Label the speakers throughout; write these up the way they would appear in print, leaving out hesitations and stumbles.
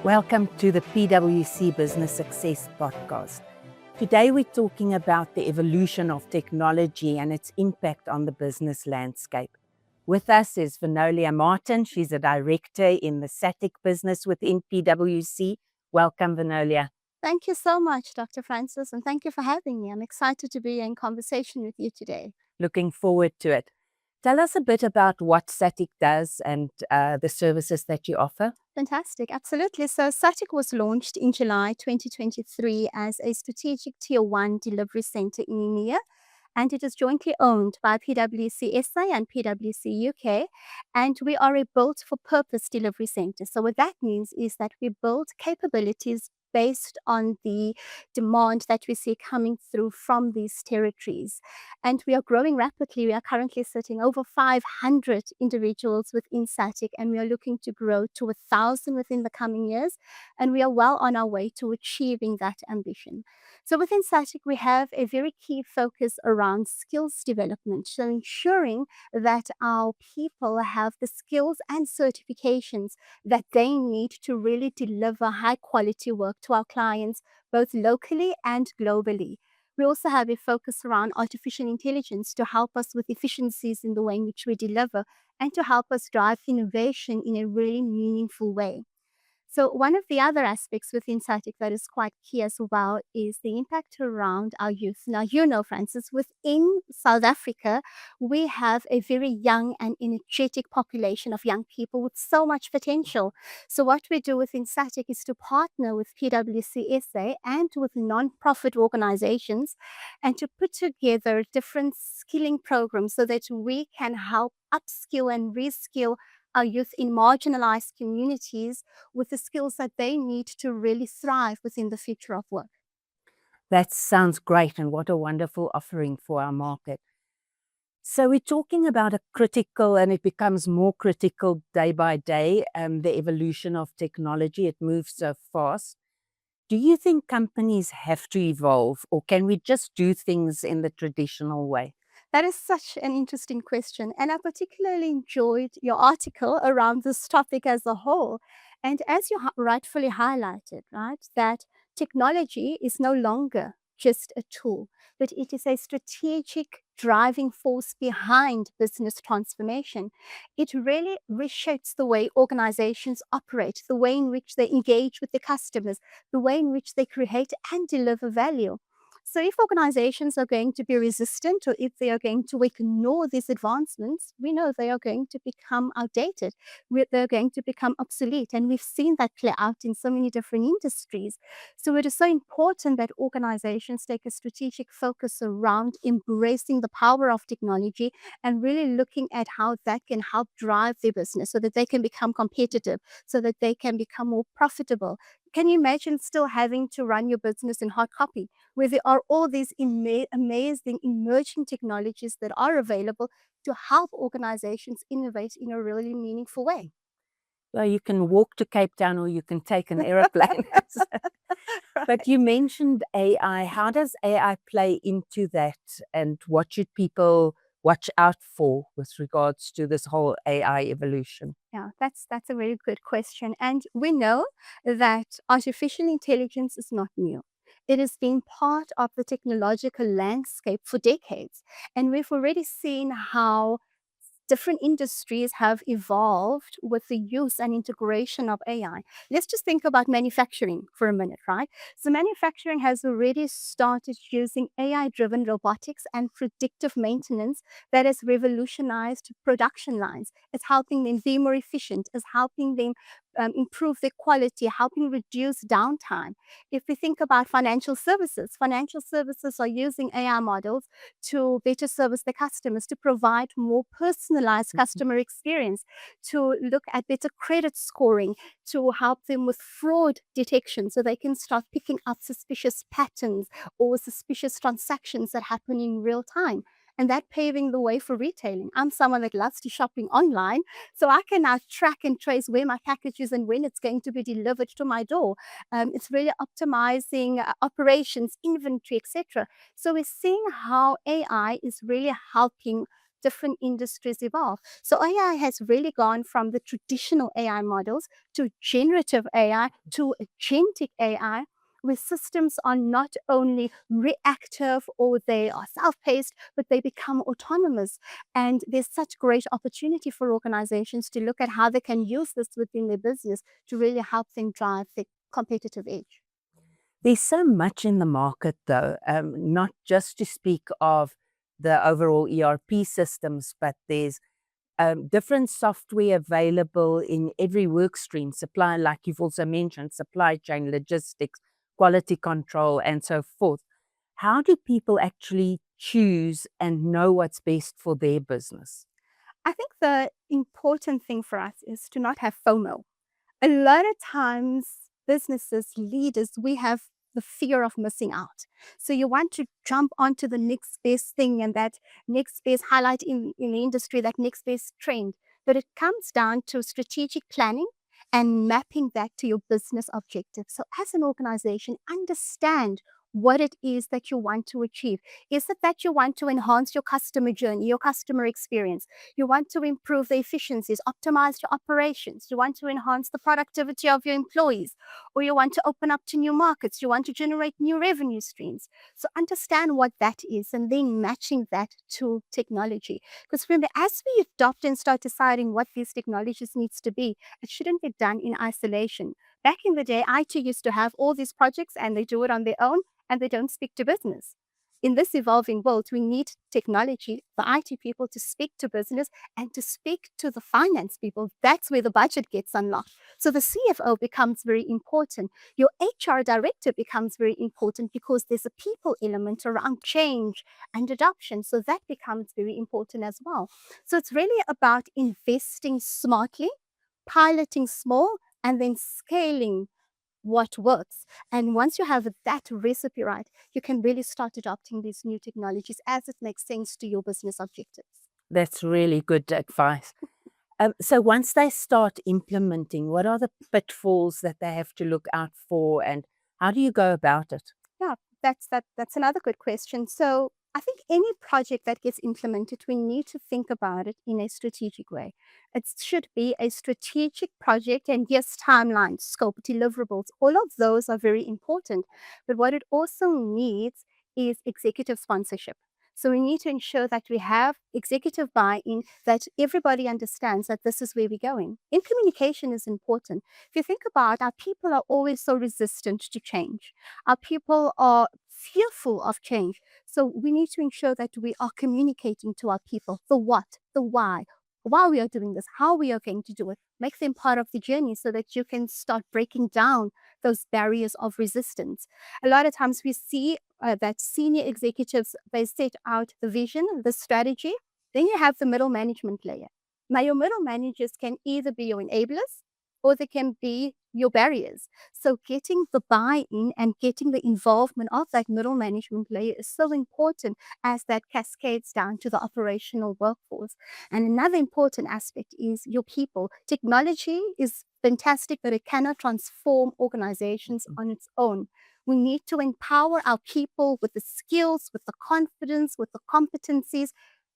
Speaker 1: Welcome to the PwC Business Success Podcast. Today we're talking about the evolution of technology and its impact on the business landscape. With us is Vinoliah Martin. She's a director in the SATIC business within PwC. Welcome, Vinoliah.
Speaker 2: Thank you so much, Dr. Frances, and thank you for having me. I'm excited to be in conversation with you today.
Speaker 1: Looking forward to it. Tell us a bit about what SATIC does and the services that you offer.
Speaker 2: Fantastic, absolutely. So SATIC was launched in July 2023 as a strategic Tier 1 delivery center in EMEA, and it is jointly owned by PwC SA and PwC UK, and we are a built-for-purpose delivery center. So what that means is that we build capabilities based on the demand that we see coming through from these territories. And we are growing rapidly. We are currently sitting over 500 individuals within SATIC, and we are looking to grow to 1,000 within the coming years. And we are well on our way to achieving that ambition. So within SATIC, we have a very key focus around skills development, so ensuring that our people have the skills and certifications that they need to really deliver high quality work to our clients, both locally and globally. We also have a focus around artificial intelligence to help us with efficiencies in the way in which we deliver and to help us drive innovation in a really meaningful way. So one of the other aspects within SATIC that is quite key as well is the impact around our youth. Now, you know, Frances, within South Africa, we have a very young and energetic population of young people with so much potential. So what we do within SATIC is to partner with PwC SA and with non-profit organizations and to put together different skilling programs so that we can help upskill and reskill our youth in marginalized communities with the skills that they need to really thrive within the future of work.
Speaker 1: That sounds great, and what a wonderful offering for our market. So we're talking about a critical, and it becomes more critical day by day, the evolution of technology. It moves so fast. Do you think companies have to evolve, or can we just do things in the traditional way?
Speaker 2: That is such an interesting question. And I particularly enjoyed your article around this topic as a whole. And as you rightfully highlighted, right, that technology is no longer just a tool, but it is a strategic driving force behind business transformation. It really reshapes the way organizations operate, the way in which they engage with their customers, the way in which they create and deliver value. So if organizations are going to be resistant or if they are going to ignore these advancements, we know they are going to become outdated. They're going to become obsolete. And we've seen that play out in so many different industries. So it is so important that organizations take a strategic focus around embracing the power of technology and really looking at how that can help drive their business so that they can become competitive, so that they can become more profitable. Can you imagine still having to run your business in hard copy, where there are all these amazing emerging technologies that are available to help organizations innovate in a really meaningful way?
Speaker 1: Well, you can walk to Cape Town or you can take an airplane. But you mentioned AI. How does AI play into that, and what should people watch out for with regards to this whole AI evolution?
Speaker 2: Yeah, that's a very good question. And we know that artificial intelligence is not new. It has been part of the technological landscape for decades. And we've already seen how different industries have evolved with the use and integration of AI. Let's just think about manufacturing for a minute, right? So manufacturing has already started using AI-driven robotics and predictive maintenance that has revolutionized production lines. It's helping them be more efficient. It's helping them improve their quality, helping reduce downtime. If we think about financial services are using AI models to better service their customers, to provide more personalized customer experience, to look at better credit scoring, to help them with fraud detection so they can start picking up suspicious patterns or suspicious transactions that happen in real time. And that paving the way for retailing. I'm someone that loves to shopping online, so I can now track and trace where my package is and when it's going to be delivered to my door. It's really optimizing operations, inventory, etc. So we're seeing how AI is really helping different industries evolve. So AI has really gone from the traditional AI models to generative AI to agentic AI, where systems are not only reactive or they are self-paced, but they become autonomous. And there's such great opportunity for organizations to look at how they can use this within their business to really help them drive their competitive edge.
Speaker 1: There's so much in the market, though, not just to speak of the overall ERP systems, but there's different software available in every work stream, supply, like you've also mentioned, supply chain, logistics, quality control, and so forth. How do people actually choose and know what's best for their business?
Speaker 2: I think the important thing for us is to not have FOMO. A lot of times, businesses, leaders, we have the fear of missing out. So you want to jump onto the next best thing and that next best highlight in the industry, that next best trend. But it comes down to strategic planning and mapping that to your business objectives. So as an organization, understand what it is that you want to achieve. Is it that you want to enhance your customer journey, your customer experience? You want to improve the efficiencies, optimize your operations. You want to enhance the productivity of your employees, or you want to open up to new markets. You want to generate new revenue streams. So understand what that is and then matching that to technology. Because remember, as we adopt and start deciding what these technologies needs to be, it shouldn't be done in isolation. Back in the day, IT used to have all these projects and they do it on their own and they don't speak to business. In this evolving world, we need technology, the IT people, to speak to business and to speak to the finance people. That's where the budget gets unlocked. So the CFO becomes very important. Your HR director becomes very important because there's a people element around change and adoption. So that becomes very important as well. So it's really about investing smartly, piloting small, and then scaling what works. And once you have that recipe right, you can really start adopting these new technologies as it makes sense to your business objectives.
Speaker 1: That's really good advice. So once they start implementing, what are the pitfalls that they have to look out for, and how do you go about it?
Speaker 2: Yeah, that's another good question. So I think any project that gets implemented, we need to think about it in a strategic way. It should be a strategic project, and yes, timelines, scope, deliverables, all of those are very important. But what it also needs is executive sponsorship. So we need to ensure that we have executive buy-in, that everybody understands that this is where we're going. And communication is important. If you think about, our people are always so resistant to change. Our people are fearful of change. So we need to ensure that we are communicating to our people the what, the why we are doing this, how we are going to do it. Make them part of the journey so that you can start breaking down those barriers of resistance. A lot of times we see that senior executives, they set out the vision, the strategy. Then you have the middle management layer. Now, your middle managers can either be your enablers or they can be your barriers. So getting the buy-in and getting the involvement of that middle management layer is so important as that cascades down to the operational workforce. And another important aspect is your people. Technology is fantastic, but it cannot transform organizations on its own. We need to empower our people with the skills, with the confidence, with the competencies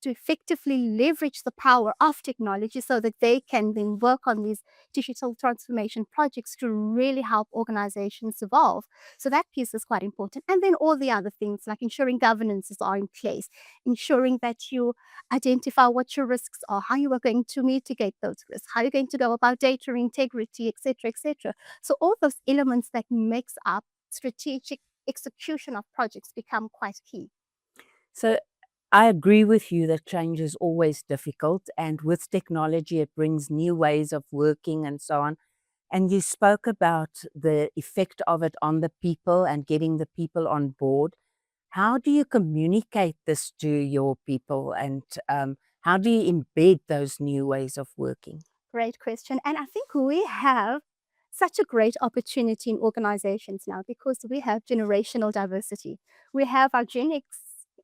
Speaker 2: to effectively leverage the power of technology so that they can then work on these digital transformation projects to really help organizations evolve. So that piece is quite important. And then all the other things like ensuring governances are in place, ensuring that you identify what your risks are, how you are going to mitigate those risks, how you're going to go about data integrity, etc., etc. So all those elements that makes up strategic execution of projects become quite key.
Speaker 1: So I agree with you that change is always difficult, and with technology, it brings new ways of working and so on. And you spoke about the effect of it on the people and getting the people on board. How do you communicate this to your people, and how do you embed those new ways of working?
Speaker 2: Great question. And I think we have such a great opportunity in organizations now because we have generational diversity. We have our Gen X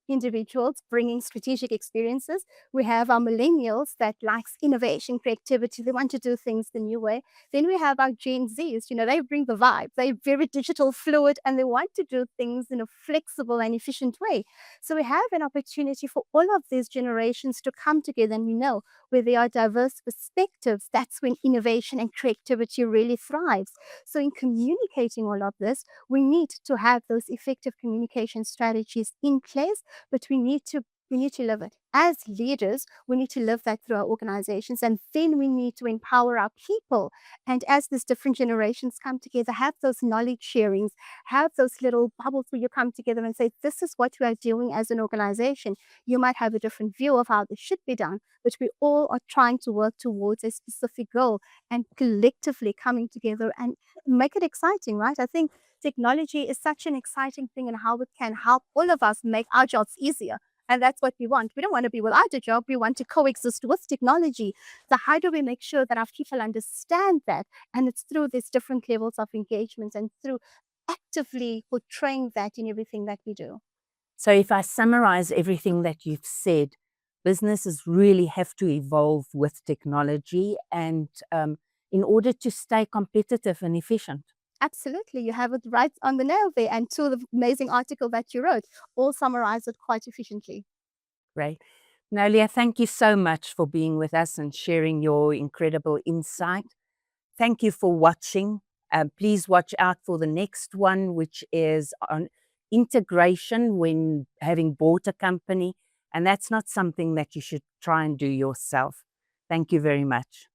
Speaker 2: individuals bringing strategic experiences. We have our millennials that likes innovation, creativity. They want to do things the new way. Then we have our Gen Zs, they bring the vibe. They're very digital fluid and they want to do things in a flexible and efficient way. So we have an opportunity for all of these generations to come together, and we know where there are diverse perspectives, that's when innovation and creativity really thrives. So in communicating all of this, we need to have those effective communication strategies in place, but we need to live it. As leaders, we need to live that through our organizations, and then we need to empower our people. And as these different generations come together, have those knowledge sharings, have those little bubbles where you come together and say, this is what we are doing as an organization. You might have a different view of how this should be done, but we all are trying to work towards a specific goal and collectively coming together and make it exciting, right? I think technology is such an exciting thing and how it can help all of us make our jobs easier. And that's what we want. We don't want to be without a job. We want to coexist with technology. So how do we make sure that our people understand that? And it's through these different levels of engagement and through actively portraying that in everything that we do.
Speaker 1: So if I summarize everything that you've said, businesses really have to evolve with technology and in order to stay competitive and efficient.
Speaker 2: Absolutely. You have it right on the nail there. And to the amazing article that you wrote, all summarize it quite efficiently.
Speaker 1: Great. Vinoliah, thank you so much for being with us and sharing your incredible insight. Thank you for watching. Please watch out for the next one, which is on integration when having bought a company. And that's not something that you should try and do yourself. Thank you very much.